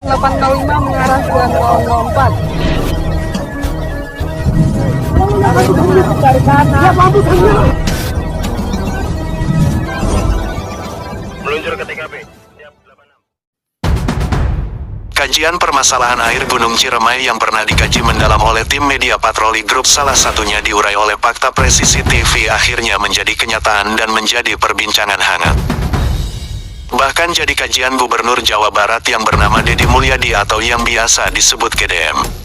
805 mengarah 9004. Cari kanan. Meluncur ke TKP. Kajian permasalahan air Gunung Ciremai yang pernah dikaji mendalam oleh tim media patroli grup salah satunya diurai oleh Fakta Presisi TV akhirnya menjadi kenyataan dan menjadi perbincangan hangat. Bahkan jadi kajian Gubernur Jawa Barat yang bernama Deddy Mulyadi atau yang biasa disebut GDM.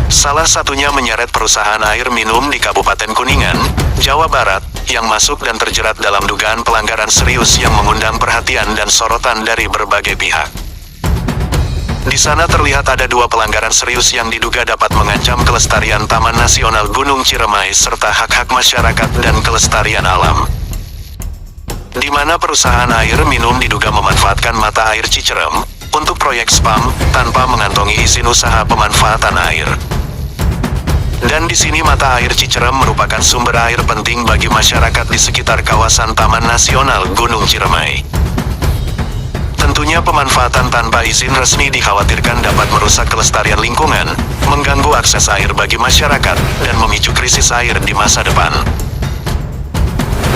Salah satunya menyeret perusahaan air minum di Kabupaten Kuningan, Jawa Barat, yang masuk dan terjerat dalam dugaan pelanggaran serius yang mengundang perhatian dan sorotan dari berbagai pihak. Di sana terlihat ada dua pelanggaran serius yang diduga dapat mengancam kelestarian Taman Nasional Gunung Ciremai serta hak-hak masyarakat dan kelestarian alam. Di mana perusahaan air minum diduga memanfaatkan mata air Cicerem untuk proyek spam tanpa mengantongi izin usaha pemanfaatan air. Dan di sini mata air Cicerem merupakan sumber air penting bagi masyarakat di sekitar kawasan Taman Nasional Gunung Ciremai. Tentunya pemanfaatan tanpa izin resmi dikhawatirkan dapat merusak kelestarian lingkungan, mengganggu akses air bagi masyarakat, dan memicu krisis air di masa depan.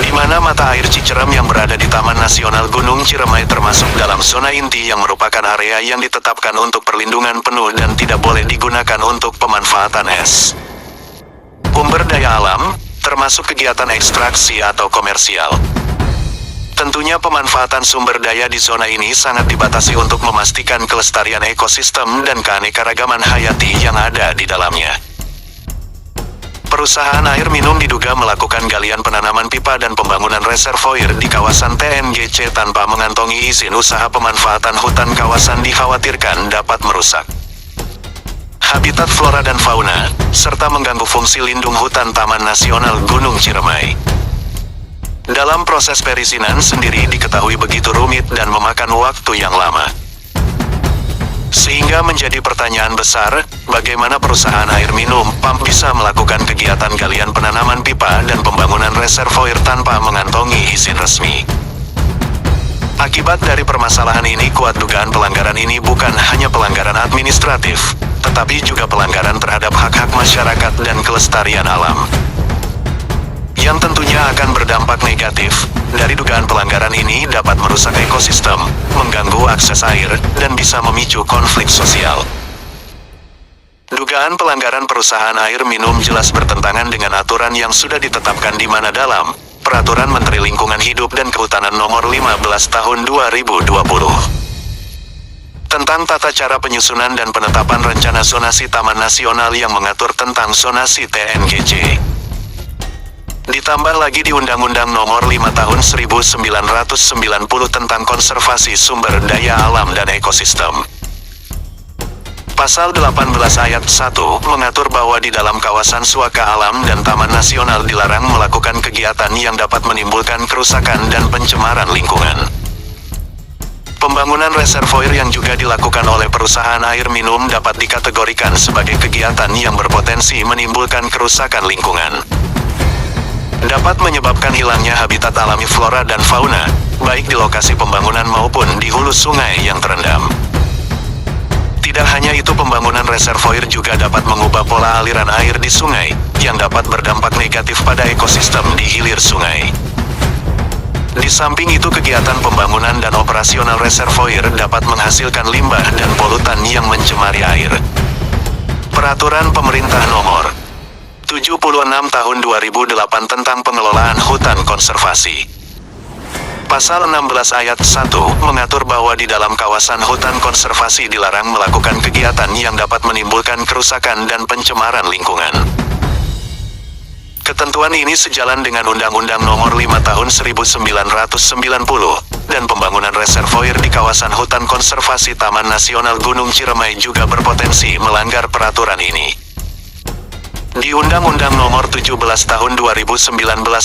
Di mana mata air Cicerem yang berada di Taman Nasional Gunung Ciremai termasuk dalam zona inti yang merupakan area yang ditetapkan untuk perlindungan penuh dan tidak boleh digunakan untuk pemanfaatan es. Sumber daya alam, termasuk kegiatan ekstraksi atau komersial. Tentunya pemanfaatan sumber daya di zona ini sangat dibatasi untuk memastikan kelestarian ekosistem dan keanekaragaman hayati yang ada di dalamnya. Perusahaan air minum diduga melakukan galian penanaman pipa dan pembangunan reservoir di kawasan TNGC tanpa mengantongi izin usaha pemanfaatan hutan kawasan dikhawatirkan dapat merusak habitat flora dan fauna, serta mengganggu fungsi lindung hutan Taman Nasional Gunung Ciremai. Dalam proses perizinan sendiri diketahui begitu rumit dan memakan waktu yang lama. Sehingga menjadi pertanyaan besar, bagaimana perusahaan air minum PAM bisa melakukan kegiatan galian penanaman pipa dan pembangunan reservoir tanpa mengantongi izin resmi. Akibat dari permasalahan ini kuat dugaan pelanggaran ini bukan hanya pelanggaran administratif, tetapi juga pelanggaran terhadap hak-hak masyarakat dan kelestarian alam. Yang tentunya akan berdampak negatif. Dari dugaan pelanggaran ini dapat merusak ekosistem, mengganggu akses air, dan bisa memicu konflik sosial. Dugaan pelanggaran perusahaan air minum jelas bertentangan dengan aturan yang sudah ditetapkan di mana dalam Peraturan Menteri Lingkungan Hidup dan Kehutanan Nomor 15 Tahun 2020. Tentang tata cara penyusunan dan penetapan rencana zonasi Taman Nasional yang mengatur tentang zonasi TNGC. Ditambah lagi di Undang-Undang Nomor 5 Tahun 1990 tentang Konservasi Sumber Daya Alam dan Ekosistem. Pasal 18 ayat 1 mengatur bahwa di dalam kawasan suaka alam dan Taman Nasional dilarang melakukan kegiatan yang dapat menimbulkan kerusakan dan pencemaran lingkungan. Pembangunan reservoir yang juga dilakukan oleh perusahaan air minum dapat dikategorikan sebagai kegiatan yang berpotensi menimbulkan kerusakan lingkungan. Dapat menyebabkan hilangnya habitat alami flora dan fauna, baik di lokasi pembangunan maupun di hulu sungai yang terendam. Tidak hanya itu, pembangunan reservoir juga dapat mengubah pola aliran air di sungai, yang dapat berdampak negatif pada ekosistem di hilir sungai. Di samping itu, kegiatan pembangunan dan operasional reservoir dapat menghasilkan limbah dan polutan yang mencemari air. Peraturan Pemerintah Nomor 76 Tahun 2008 tentang Pengelolaan Hutan Konservasi. Pasal 16 ayat 1 mengatur bahwa di dalam kawasan hutan konservasi dilarang melakukan kegiatan yang dapat menimbulkan kerusakan dan pencemaran lingkungan. Ketentuan ini sejalan dengan Undang-Undang Nomor 5 Tahun 1990 dan pembangunan reservoir di kawasan hutan konservasi Taman Nasional Gunung Ciremai juga berpotensi melanggar peraturan ini. Di Undang-Undang Nomor 17 Tahun 2019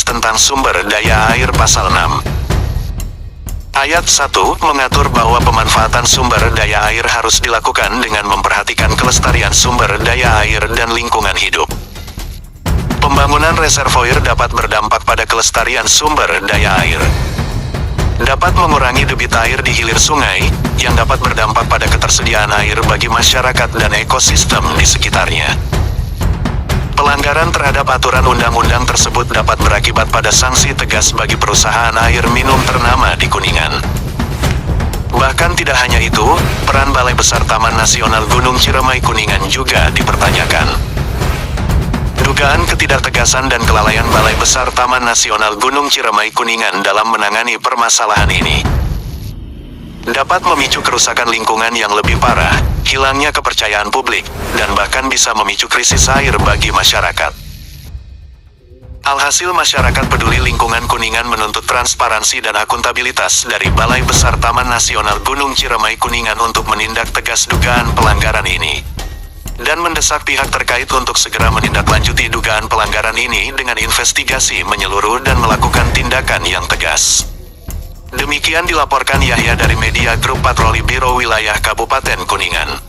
tentang Sumber Daya Air Pasal 6 Ayat 1 mengatur bahwa pemanfaatan sumber daya air harus dilakukan dengan memperhatikan kelestarian sumber daya air dan lingkungan hidup. Pembangunan reservoir dapat berdampak pada kelestarian sumber daya air. Dapat mengurangi debit air di hilir sungai, yang dapat berdampak pada ketahanan ketersediaan air bagi masyarakat dan ekosistem di sekitarnya. Pelanggaran terhadap aturan undang-undang tersebut dapat berakibat pada sanksi tegas bagi perusahaan air minum ternama di Kuningan. Bahkan tidak hanya itu, peran Balai Besar Taman Nasional Gunung Ciremai Kuningan juga dipertanyakan. Dugaan ketidaktegasan dan kelalaian Balai Besar Taman Nasional Gunung Ciremai Kuningan dalam menangani permasalahan ini dapat memicu kerusakan lingkungan yang lebih parah, hilangnya kepercayaan publik, dan bahkan bisa memicu krisis air bagi masyarakat. Alhasil, masyarakat peduli lingkungan Kuningan menuntut transparansi dan akuntabilitas dari Balai Besar Taman Nasional Gunung Ciremai Kuningan untuk menindak tegas dugaan pelanggaran ini, dan mendesak pihak terkait untuk segera menindaklanjuti dugaan pelanggaran ini dengan investigasi menyeluruh dan melakukan tindakan yang tegas. Demikian dilaporkan Yahya dari Media Group Patroli Biro Wilayah Kabupaten Kuningan.